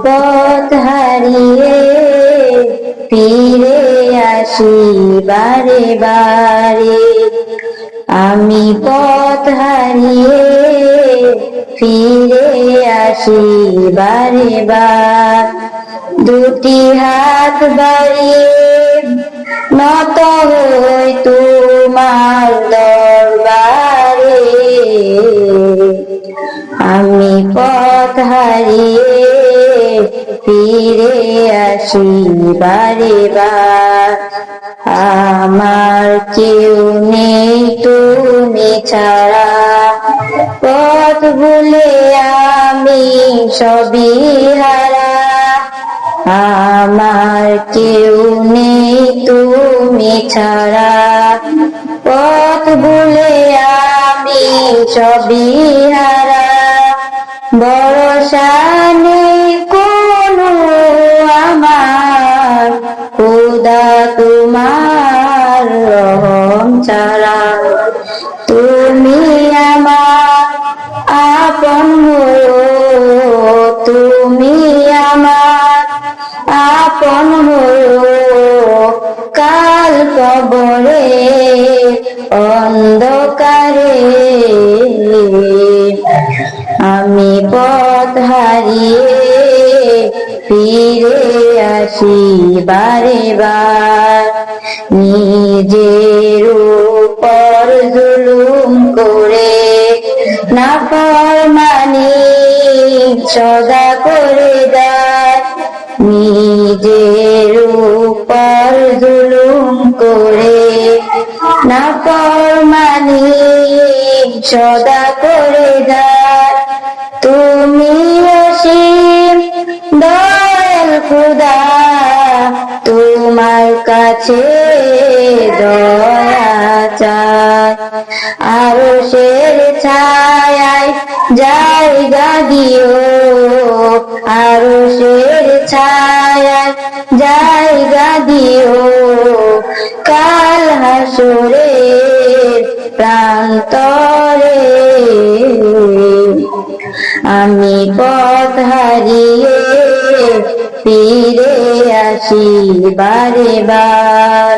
পথ হারিয়ে ফিরে আসি বারে বারে। আমি পথ হারিয়ে ফিরে আসি বারে বার। দুটি হাত বাড়িয়ে নত হই তোমার দরবারে। আমি পথ হারিয়ে ফিরে আসি বারে বার। আমার কেউ নেই তুমি ছাড়া, পথ ভুলে আমি সবই হারা। আমার কেউ নেই তুমি ছাড়া, পথ ভুলে আমি সবই হারা। ভরসা নেই কোনো আমার, খোদা তোমার রহম ছাড়া। তুমি আমার আপন হয়ো, তুমি আমার আপন হয়ো। কাল কবরে অন্ধকারে আমি পথ হারিয়ে ফিরে আসি বারে বার। নিজের উপর জুলুম করে নাফরমানি সদা করে দেয়। নিজের উপর জুলুম করে নাফরমানি সদা করে দেয়। তুমি অসীম দয়াল খোদা, তোমার কাছে দয়া চাই। আরশের ছায়ায় জায়গা দিও, আরশের ছায়ায় জায়গা দিও। কাল হাসরের প্রান্তরে আমি পথ হারিয়ে ফিরে আসি বারে বার।